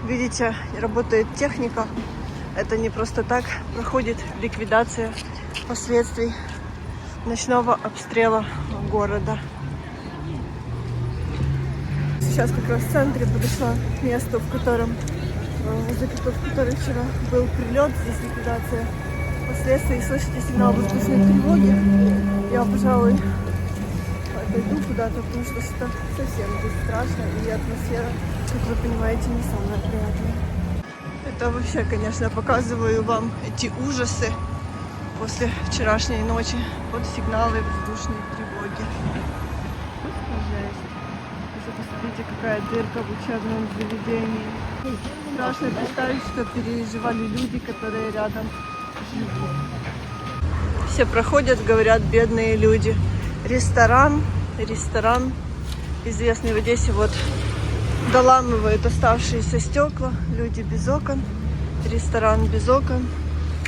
видите, работает техника. Это не просто так. Проходит ликвидация последствий ночного обстрела города. Сейчас как раз в центре подошла к месту, в котором вчера был прилет. Здесь ликвидация последствий. Слышите сигнал воздушной тревоги? Я, пожалуй, отойду куда-то, потому что это совсем здесь страшно. И атмосфера, как вы понимаете, не самая приятная. Это вообще, конечно, показываю вам эти ужасы после вчерашней ночи под сигналы воздушной тревоги. Посмотрите, какая дырка в учебном заведении. Страшно представить, что переживали люди, которые рядом живут. Все проходят, говорят, бедные люди. Ресторан, известный в Одессе, вот доламывают оставшиеся стекла. Люди без окон, ресторан без окон.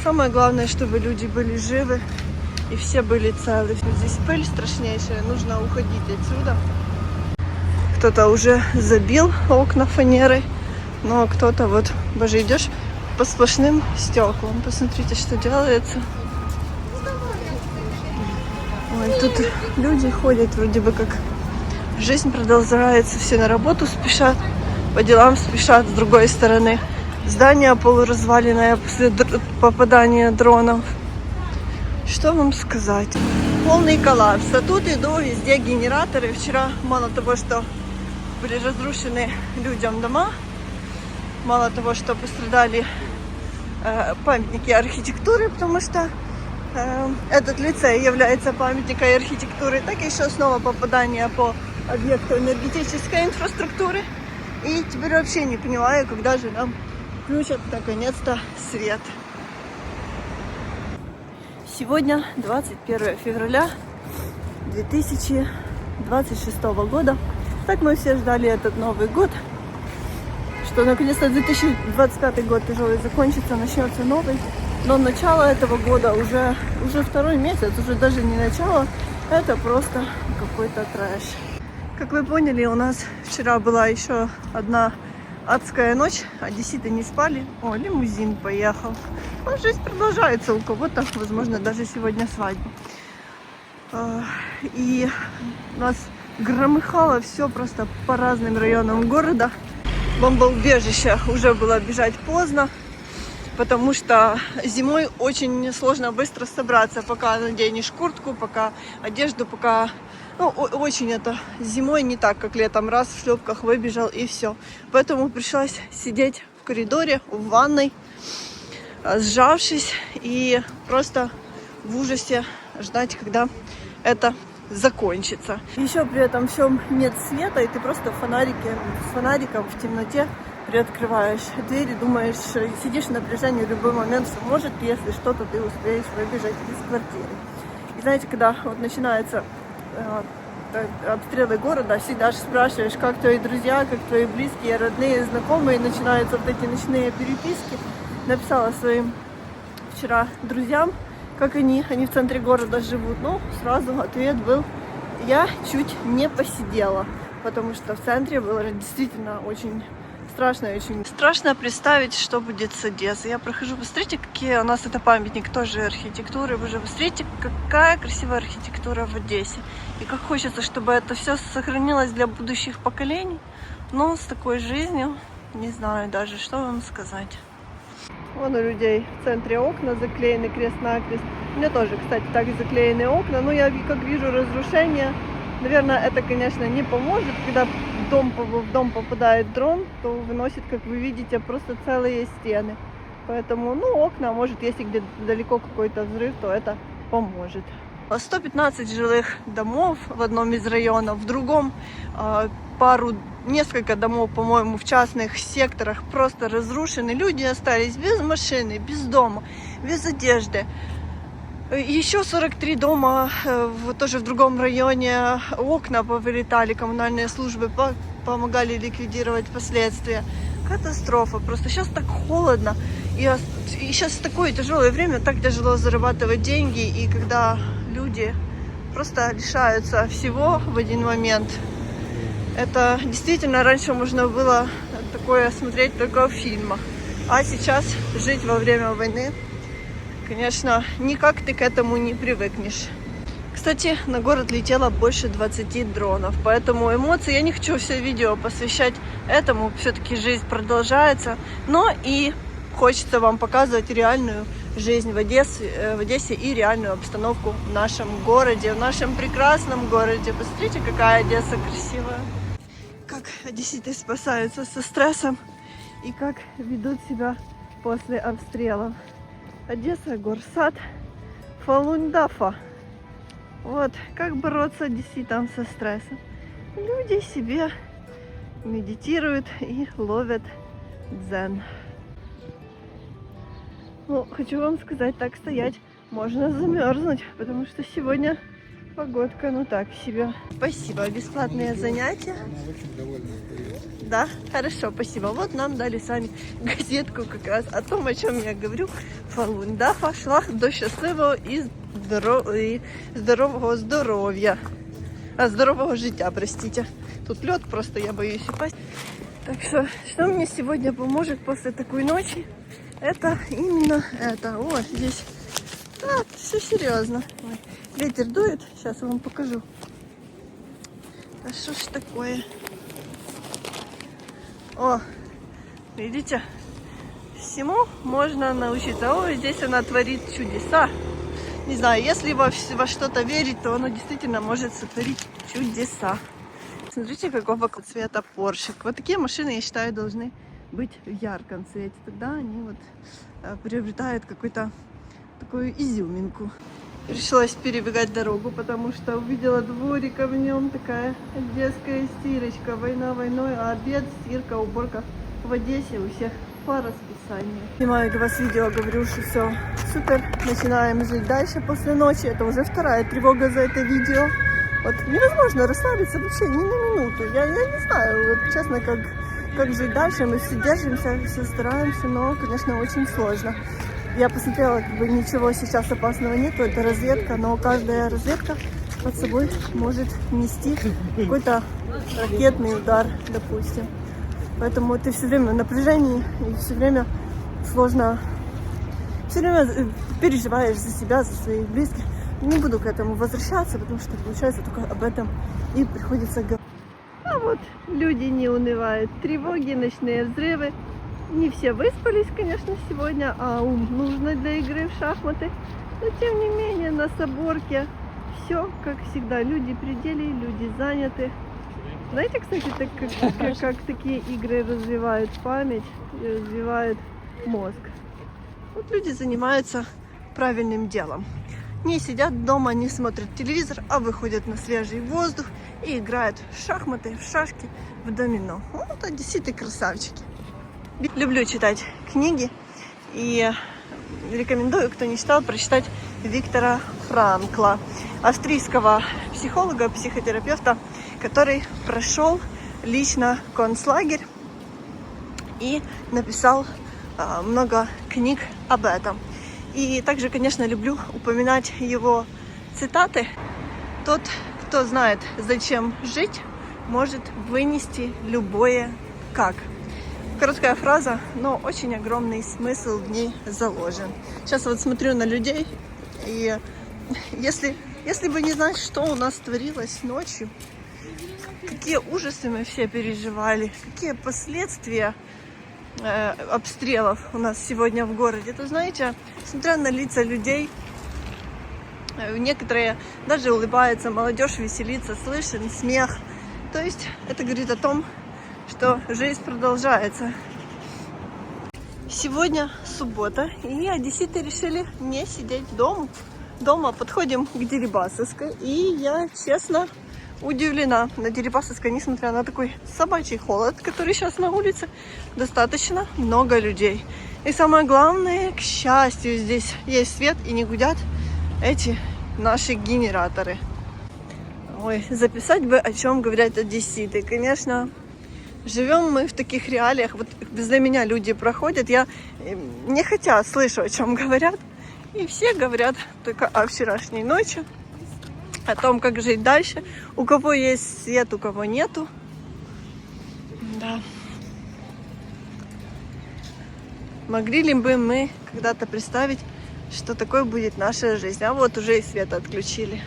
Самое главное, чтобы люди были живы и все были целы. Здесь пыль страшнейшая, нужно уходить отсюда. Кто-то уже забил окна фанерой, но кто-то вот, боже, идешь по сплошным стеклам. Посмотрите, что делается. Ой, тут люди ходят, вроде бы как жизнь продолжается, все на работу спешат, по делам спешат. С другой стороны, здание полуразваленное после попадания дронов. Что вам сказать? Полный коллапс. А тут и до везде генераторы. Вчера мало того, что были разрушены людям дома, мало того, что пострадали памятники архитектуры, потому что этот лицей является памятником архитектуры, так еще снова попадание по объекту энергетической инфраструктуры. И теперь вообще не понимаю, когда же нам включат наконец-то свет. Сегодня 21 февраля 2026 года. Так мы все ждали этот Новый год, что наконец-то 2025 год тяжелый закончится, начнется новый. Но начало этого года уже второй месяц, уже даже не начало, это просто какой-то трэш. Как вы поняли, у нас вчера была еще одна адская ночь, одесситы не спали. О, лимузин поехал. Ну, жизнь продолжается у кого-то, возможно, даже сегодня свадьба. И у нас громыхало все просто по разным районам города. В бомбоубежищах уже было бежать поздно, потому что зимой очень сложно быстро собраться, пока наденешь куртку, пока одежду, пока... Ну, очень это зимой не так, как летом. Раз в шлепках выбежал и все. Поэтому пришлось сидеть в коридоре, в ванной, сжавшись и просто в ужасе ждать, когда это закончится. Еще при этом всем нет света, и ты просто с фонариком в темноте приоткрываешь дверь и думаешь, сидишь в напряжении в любой момент, что может, если что-то, ты успеешь выбежать из квартиры. И знаете, когда вот начинается обстрелы города, всегда же спрашиваешь, как твои друзья, как твои близкие, родные, знакомые, начинаются вот эти ночные переписки. Написала своим вчера друзьям, как они в центре города живут. Ну, сразу ответ был: я чуть не посидела, потому что в центре было действительно очень страшно и очень страшно представить, что будет с Одессой. Я прохожу, посмотрите, какие у нас это памятник тоже архитектуры. Вы же посмотрите, какая красивая архитектура в Одессе. И как хочется, чтобы это все сохранилось для будущих поколений. Но с такой жизнью, не знаю даже, что вам сказать. Вон у людей в центре окна заклеены крест-накрест. У меня тоже, кстати, так и заклеены окна. Но я как вижу разрушения. Наверное, это, конечно, не поможет. Когда в дом попадает дрон, то выносит, как вы видите, просто целые стены. Поэтому, ну, окна, может, если где далеко какой-то взрыв, то это поможет. 115 жилых домов в одном из районов, в другом несколько домов, по-моему, в частных секторах просто разрушены. Люди остались без машины, без дома, без одежды. Еще 43 дома тоже в другом районе, окна повылетали, коммунальные службы помогали ликвидировать последствия. Катастрофа, просто сейчас так холодно, и сейчас такое тяжелое время, так тяжело зарабатывать деньги, и когда люди просто лишаются всего в один момент. Это действительно раньше можно было такое смотреть только в фильмах. А сейчас жить во время войны, конечно, никак ты к этому не привыкнешь. Кстати, на город летело больше 20 дронов, поэтому эмоции, я не хочу все видео посвящать этому, все-таки жизнь продолжается, но и хочется вам показывать реальную жизнь в Одессе и реальную обстановку в нашем городе, в нашем прекрасном городе. Посмотрите, какая Одесса красивая. Как одесситы спасаются со стрессом и как ведут себя после обстрелов. Одесса, горсад, Фалундафа. Вот, как бороться одесситам со стрессом. Люди себе медитируют и ловят дзен. Ну, хочу вам сказать, так стоять можно замерзнуть, потому что сегодня погодка, ну так себе. Спасибо, бесплатные занятия. Да, хорошо, спасибо. Вот нам дали сами газетку как раз о том, о чем я говорю. Фалундафа, шлях до счастливого и здорового здоровья. Здорового життя, простите. Тут лед, просто я боюсь упасть. Так что мне сегодня поможет после такой ночи? Это именно это. О, здесь все серьезно. Ой, ветер дует, сейчас я вам покажу. А что ж такое? О, видите? Всему можно научиться. Ой, здесь она творит чудеса. Не знаю, если во что-то верить, то оно действительно может сотворить чудеса. Смотрите, какого цвета поршик. Вот такие машины, я считаю, должны быть в ярком цвете. Тогда они вот приобретают какую-то такую изюминку. Пришлось перебегать дорогу, потому что увидела дворик, а в нем такая одесская стирочка. Война войной, а обед, стирка, уборка в Одессе у всех по расписанию. Снимаю для вас видео, говорю, что все супер. Начинаем жить дальше после ночи. Это уже вторая тревога за это видео. Вот невозможно расслабиться вообще ни на минуту. Я не знаю, вот, честно, как жить дальше. Мы все держимся, все стараемся, но, конечно, очень сложно. Я посмотрела, как бы ничего сейчас опасного нету, это разведка, но каждая разведка под собой может нести какой-то ракетный удар, допустим. Поэтому ты все время в напряжении и все время сложно, все время переживаешь за себя, за своих близких. Не буду к этому возвращаться, потому что получается только об этом и приходится говорить. А вот люди не унывают. Тревоги, ночные взрывы. Не все выспались, конечно, сегодня, а ум нужно для игры в шахматы. Но тем не менее на соборке все, как всегда, люди при деле, люди заняты. Знаете, кстати, как такие игры развивают память и развивают мозг? Вот люди занимаются правильным делом. Не сидят дома, не смотрят телевизор, а выходят на свежий воздух и играют в шахматы, в шашки, в домино. Вот одесситы красавчики. Люблю читать книги и рекомендую, кто не читал, прочитать Виктора Франкла, австрийского психолога, психотерапевта, который прошел лично концлагерь и написал много книг об этом. И также, конечно, люблю упоминать его цитаты. Тот, кто знает, зачем жить, может вынести любое «как». Короткая фраза, но очень огромный смысл в ней заложен. Сейчас вот смотрю на людей, и если бы не знать, что у нас творилось ночью, какие ужасы мы все переживали, какие последствия обстрелов у нас сегодня в городе, то, знаете, смотря на лица людей, некоторые даже улыбаются, молодежь веселится, слышен смех. То есть это говорит о том, что жизнь продолжается. Сегодня суббота, и одесситы решили не сидеть дома. Подходим к Дерибасовской, и я, честно, удивлена. На Дерибасовской, несмотря на такой собачий холод, который сейчас на улице, достаточно много людей. И самое главное, к счастью, здесь есть свет и не гудят эти наши генераторы. Ой, записать бы, о чем говорят одесситы. Конечно, живем мы в таких реалиях. Вот для меня люди проходят, я не хотя слышу, о чем говорят. И все говорят только о вчерашней ночи, о том, как жить дальше. У кого есть свет, у кого нету. Да. Могли ли бы мы когда-то представить, что такой будет наша жизнь? А вот уже и свет отключили.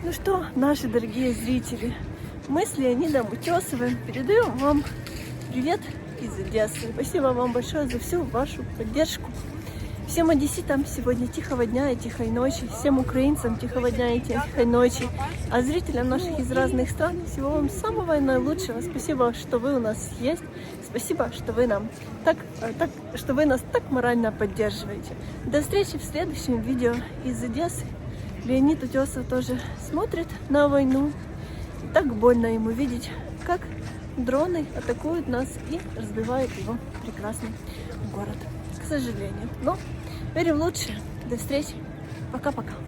Ну что, наши дорогие зрители, мы с Леонидом Утесовым передаем вам привет из Одессы. Спасибо вам большое за всю вашу поддержку. Всем одесситам сегодня тихого дня и тихой ночи. Всем украинцам тихого дня и тихой ночи. А зрителям наших из разных стран всего вам самого наилучшего. Спасибо, что вы у нас есть. Спасибо, что вы нам что вы нас так морально поддерживаете. До встречи в следующем видео из Одессы. Леонид Утесов тоже смотрит на войну. И так больно ему видеть, как дроны атакуют нас и разбивают его прекрасный город. К сожалению. Но верим в лучшее. До встречи. Пока-пока.